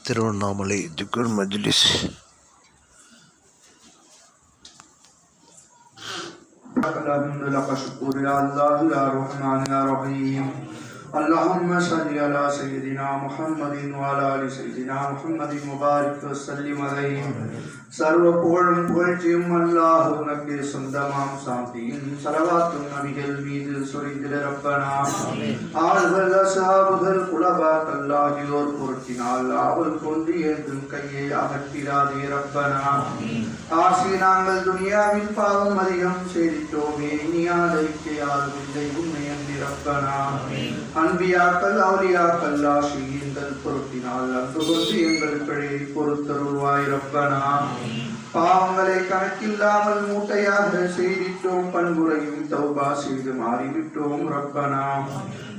திருவண்ணாமலை திக்ர் மஜ்லிஸ். اللهم صل على سيدنا محمد وعلى ال سيدنا محمد مبارك وسلم عليه. சர்வ புகழும் புகழ்ச்சியும் அல்லாஹ் உனக்கு சொந்தமாம். சாந்தியும் ஸலவாத்தும் நபிகள் மீது சொரிந்திட ரப்பனா. ஆள்கள் அஸ்ஹாபுகள் குலபாத் அல்லாஹ்வோர் பொருட்டினால் ஆவல் கொண்டு ஏந்தும் கையை அகற்றிடாதே ரப்பனா. ஆசி நாங்கள் துனியாவில் பாவம் அதிகம் செய்திட்டோமே, நீ ஆதரிக்கையால் இல்லை உண்மை அன்றி ரப்பனா. அன்பியாக்கள் அவுலியாக்கள் ஆசியங்கள் பொருட்டினால் அன்பு கொண்டு எங்கள் பிழையை பொறுத்தருள்வாய் ரப்பனா. பாவங்களை கணக்கில்லாமல் மூட்டையாக செய்திட்டோம், பண்புரையும் தௌபா செய்து மாறிவிட்டோம் ரப்பனா.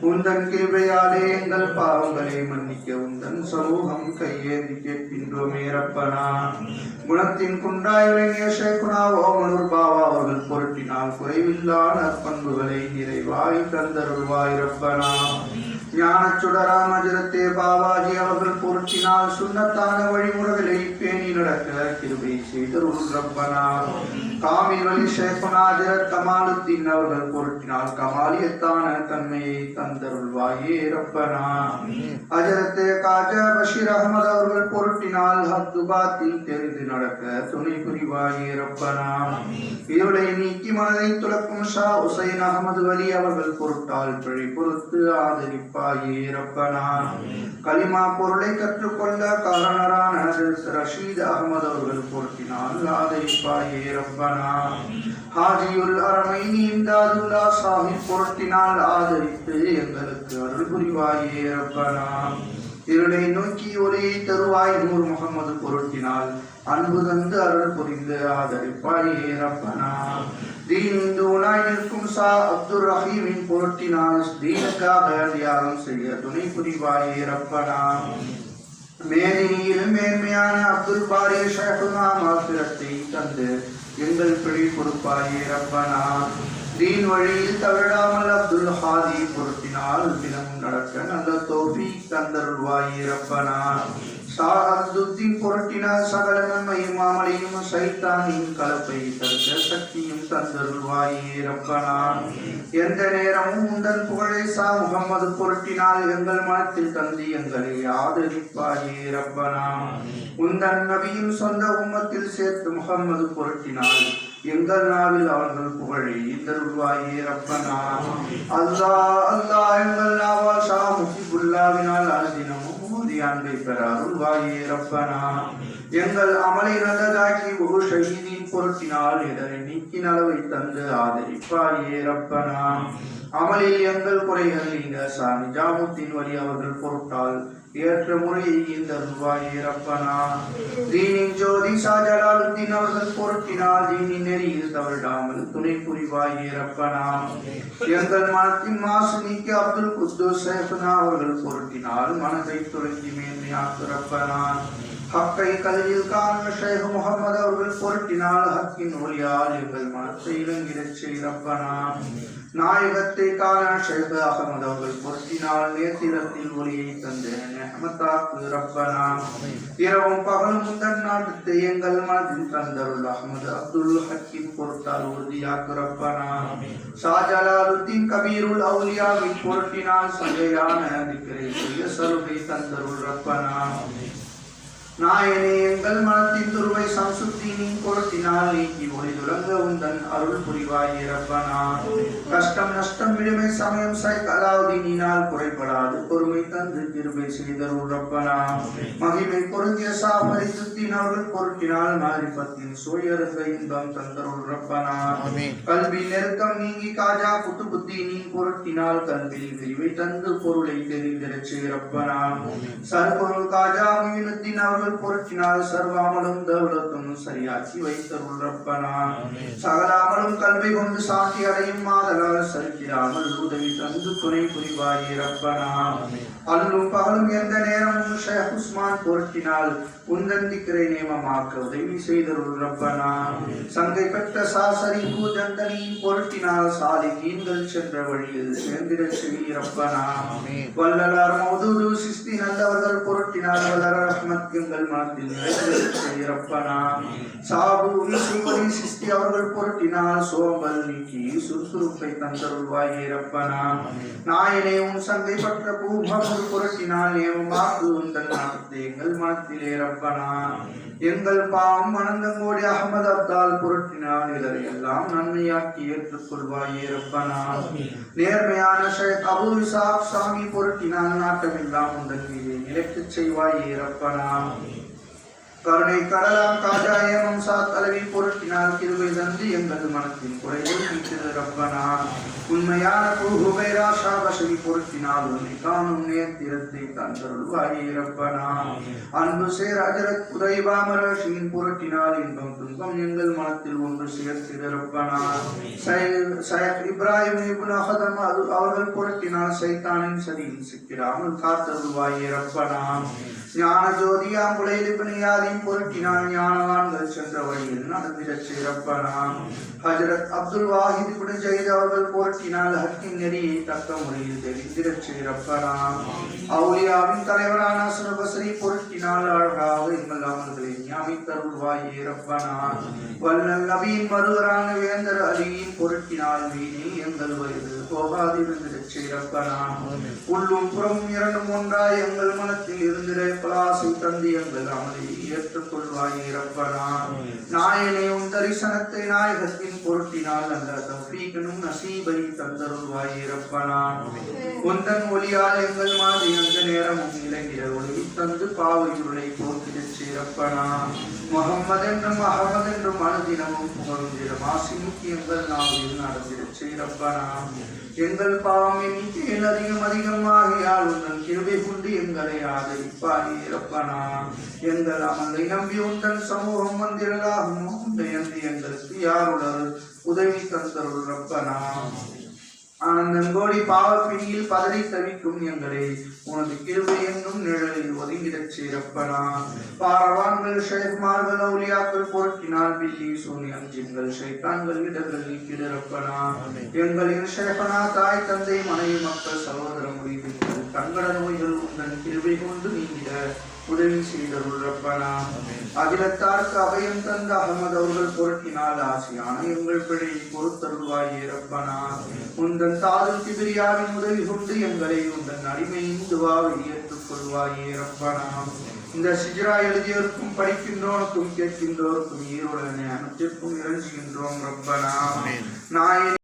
உந்தன் கிருபையாலே எங்கள் பாவங்களை மன்னிக்க உந்தன் சமூகம் கையேந்தி கேட்கின்றோமே ரப்பனா. குணத்தின் குன்றாய் விளங்கிய ஷேகுனா ஓமனூர் பாவா அவர்கள் பொருட்டினால் குறைவில்லா நற்பண்புகளை நிறைவாய் தந்தருள்வாய் ரப்பனா. ஞானச் சுடராம் அஜரத்தே பாபாஜி அவர்கள் பொருட்டினால் சுன்னத்தான வழிமுறைகளை பேணி நடக்க கிருபை செய்தருள் ரப்பனா. காமில் வழி ஷேகுனா அஜரத் கமாலுத்தீன் அவர்கள் பொருட்டினால் கமாலியத்தான தன்மையை தந்தருள்வாயே ரப்பனா. அஜரத்தே காஜா பஷீர் அகமது அவர்கள் பொருட்டினால் ஹத்துபாத்தில் தெரிந்து நடக்க துணை புரிவாயே ரப்பனா. இருளை நீக்கி மனதை துளக்கும் ஷா உசைன் அகமது வலி அவர்கள் பொருட்டால் பிழை பொறுத்து ஆதரிப்பாயே ரப்பனா. கலிமா பொருளை கற்றுக்கொள்ள காரணரான ரஷீத் அகமது அவர்கள் பொருட்டினால் ஆதரிப்பாயே ரப்பனா. ஹாஜியுல் அரமைனி இம்தாதுல்லா சாஹிப் பொருட்டினால் ஆதரித்து எங்களுக்கு அருள் புரிவாயே ரப்பனா. இருளை நோக்கி ஒளியை தருவாய் நூர் முகமது பொருட்டினால் அன்பு தந்து அருள் புரிந்து ஆதரிப்பாயே ரப்பனா. தீனின் தூணாய் நிற்கும் சா அப்துல் ரஹீமின் பொருட்டினால் தீனுக்காக தியாகம் செய்ய துணை புரிவாயே ரப்பனா. மேதினியில் மேன்மையான அப்துல் பாரி ஷேகுனா மாத்திரத்தை தந்து எங்கள் பிழை பொறுப்பாயே ரப்பனா. தீன் வழியில் தவறாமல் அப்துல் ஹாதி பொருட்டினால் தினமும் நடக்க நல்ல தௌஃபீக் தந்தருள்வாயே ரப்பனா. ஷாஹத்துத்தீன் பொருட்டினால் சகல நன்மையும் மாமலையும் சைத்தானின் கலப்பை தடுக்க சக்தியும் தந்தருள்வாயே ரப்பனா. எந்த நேரமும் உந்தன் புகழை சா முகமது பொருட்டினால் எங்கள் மனத்தில் தந்தி எங்களை ஆதரிப்பாயே ரப்பனா. உந்தன் நபியின் சொந்த உம்மத்தில் சேர்த்து முகமது பொருட்டினால் எங்கள் நாவில் அவர்கள் புகழை தருள்வாயே ரப்பனா. அல்லாஹ் அல்லாஹ் எங்கள் நாவால் ஷா முஹிபுல்லாவினால் அனுதினமும் அன்பை பெற அருள்வாயே ரப்பனா. எங்கள் அமலை நல்லதாக்கி ஒரு ஷஹீதின் பொருட்டினால் இதனை நீக்கி நலவை தந்து ஆதரிப்பாயே ரப்பனா. அமலில் எங்கள் குறைகள் நீங்க சா நிஜாமுத்தீன் வழி அவர்கள் பொருட்டால் ஏற்ற முறையை தருள்வாயே ரப்பனா. தீனின் ஜோதி ஷா ஜலாலுத்தீன் அவர்கள் பொருட்டினால் தீனின் நெறியில் தவறாமல் துணை புரிவாயே ரப்பனா. எங்கள் மனத்தின் மாசு நீக்கி அப்துல் குத்தூஸ் ஷேகுனா அவர்கள் பொருட்டினால் மனதை துளங்கி மேன்மையாக்கு ரப்பனா. ஹக்கை கல்வியில் காணும் ஷேக் முகமது அவர்கள் பொருட்டினால் ஹக்கின் ஒளியால் எங்கள் மனத்தை இளங்கிடச் செய் ரப்பனா. நாயகத்தை காண ஷேக் அகமது அவர்கள் பொருட்டினால் நேத்திரத்தில் ஒளியை தந்து நெஹ்மத்தாக்கு ரப்பனா. இரவும் பகலும் முந்தன் நாட்டத்தை எங்கள் மனதில் தந்தருள் அஹமது அப்துல் ஹக்கின் பொருட்டால் உறுதியாக்கு ரப்பனா. ஷாஜலாலுத்தீன் கபீருல் அவுலியாவின் பொருட்டினால் சங்கையான திக்கரை செய்ய சலுகை தந்தருள் ரப்பனா. நாயனே எங்கள் மனத்தின் துருவை சம்சுத்தீனின் கொடுத்தினால் நீக்கி ஒளி துலங்க உந்தன் அருள் புரிவாயே ரப்பனா. கஷ்டம் நஷ்டம் விடுமை சமயம் அலாவுதீனினால் குறைபடாது பொறுமை தந்து கிருபை செய்தருள் ரப்பனா. மகிமை பொருந்திய சாபரித்துத்தீன் அவர்கள் பொருட்டினால் மாரிபத்தின் சோயருங்க இன்பம் தந்தருள் ரப்பனா. கல்வி நெருக்கம் நீங்கி காஜா குத்துபுத்தீனின் பொருட்டினால் கல்வியில் விரிவை தந்து பொருளை தெரிந்திடச் செய் ரப்பனா. சர்பொருள் காஜா மீனுத்தீன் அவர்கள் பொருட்டினால் சர்வாமலும் தௌலத்தும் சரியாச்சி வைத்தருள் ரப்பனா. சகலாமலும் கல்வி கொண்டு சாந்தி அடையும் மாதலால் சரிக்கிறாமல் உதவி தந்து துணை புரிவாயே ரப்பனா. அல்லும் பகலும் எந்த நேரமும் ஷேக் உஸ்மான் பொருட்டினால் உந்தன் திக்கரை நியமமாக்க உதவி செய்தருள் ரப்பனா. சங்கை பெற்ற சாசரி பூஜந்தனியின் பொருட்டினால் சாலிகீன்கள் சென்ற வழியில் சேர்ந்திடச் செய் ரப்பனா. வல்லலார் மௌதூது சிஸ்தி நல்லவர்கள் பொருட்டினால் வல்லர ரஹ்மத் எங்கள் மனத்தில் நிறைவேற்ற ரப்பனா. சாபு ஈசுபதி சிஸ்தி அவர்கள் பொருட்டினால் சோம்பல் நீக்கி சுறுசுறுப்பை தந்தருள்வாயே ரப்பனா. நாயனே உன் சந்தை பற்ற பூமகள் பொருட்டினால் ஏமாக்கு உந்தன் நாட்டத்தை எங்கள் மனத்திலே ரப்பனா. எங்கள் பாவம் அனந்தங்கோடி அகமது அப்தால் பொருட்டினால் இதரை எல்லாம் நன்மையாக்கி ஏற்றுக்கொள்வாயே ரப்பனா. நேர்மையான ஷேக் அபு இசாக் சாமி பொருட்டினால் நாட்டமெல்லாம் உந்தன் மீது நிலைக்கச் செய்வாயே ரப்பனா. கருணை கடலாம் காஜா ஏமம் சாத் அளவி பொருட்டினால் கிருபை தந்து எங்கள் மனத்தின் குறையை நீக்கிது ரப்பனா. உண்மையான குஹுபைரா ஷாபஷவி பொருட்டினால் உன்னை காணும் நேர்த்திரத்தை தந்தருள்வாயே ரப்பனா. அன்பு சேர் அஜரத் உதைபாமரஷியின் பொருட்டினால் இன்பம் துன்பம் எங்கள் மனத்தில் ஒன்று சேர்த்திடு ரப்பனா. சையத் இப்ராஹிம் இப்னு அஹதம் அவர்கள் பொருட்டினால் சைத்தானின் சதியில் சிக்கிடாமல் காத்தருள்வாயே ரப்பனா. ஞான ஜோதியா முளையிலிபனியாதின் பொருட்டினால் ஞானவான்கள் சென்ற வழியில் நடந்திடச் சிறப்பனா. ஹஜரத் அப்துல் வாஹித் இப்னு ஜயத் அவர்கள் பொருட்டினால் ஹக்கின் நெறியை தக்க முறையில் தெரிந்திடச் சிறப்பனா. அவுலியாவின் தலைவரான ஹசன் பஸ்ரி பொருட்டினால் அழகாக எங்கள் அமல்களை ஞாபகத்தருள்வாயே ரப்பனா. வல்லல் நபியின் மருவரான வேந்தர் அலியின் பொருட்டினால் வீணி எங்கள் வயது போகாதிருந்திடச் சிறப்பனா. உள்ளும் புறம் இரண்டும் ஒன்றாய் எங்கள் மனத்தில் இருந்திட பலாசை தந்து எங்கள் அமலை ஏற்றுக்கொள்வாயே ரப்பனா. நாயனே உன் தரிசனத்தை நாயகத்தின் பொருட்டினால் அந்த தௌஃபீகனும் நசீபை தந்தருள்வாயே ரப்பனா. உந்தன் ஒளியால் எங்கள் மாதிரி அந்த நேரமும் இலங்கிற ஒளி தந்து பாவையுருளை போக்கிடச் சிறப்பனா. முகம்மது என்றும் அகமது என்றும் அனுதினமும் புகழ்ந்திட மாசிமுக்கி எங்கள் நாவில் நடந்திடச் சிறப்பனா. எங்கள் பாவம் எண்ணிக்கையில் அதிகமாகியால் உந்தன் கிருபை கொண்டு எங்களை ஆதரிப்பாயே ரப்பனா. எங்கள் அமலை நம்பி உந்தன் சமூகம் வந்திரலாகும் என்று எங்களுக்கு யாருடர் உதவி தந்தருள் ரப்பனா. ஆனந்தங்கோடி பாவப்பிடியில் பதறி தவிக்கும் எங்களை உனது கிருபை என்னும் நிழலில் ஒதுங்கிடச் சிறப்பனா. பாரவான்கள் ஷேக்மார்கள் அவுலியாக்கள் பொருட்டினால் பில்லி சூனியம் ஜின்கள் ஷைத்தான்கள் இடர்களில் கிடரப்பனா. எங்களின் ஷேகனா தாய் தந்தை மனைவி மக்கள் சகோதர முடிவுகள் தங்கட நோய்கள் உந்தன் கிருபை கொண்டு நீங்கிட உதவி செய்தருள் ரப்பனா. அகிலத்தாருக்கு அபயம் தந்த அகமது அவர்கள் பொருட்டினால் ஆசையான எங்கள் பிழையை பொறுத்தருள்வாயே ரப்பனா. உந்தன் தாதுல் கிபிரியாவின் உதவி கொண்டு எங்களை உந்தன் அடிமையின் துவாவை ஏற்றுக்கொள்வாயே ரப்பனா. இந்த சிஜ்ரா எழுதியோருக்கும் படிக்கின்றோருக்கும் கேட்கின்றோருக்கும் ஈரோடனே அனைத்திற்கும் இறங்குகின்றோம் ரப்பனா. நாயனே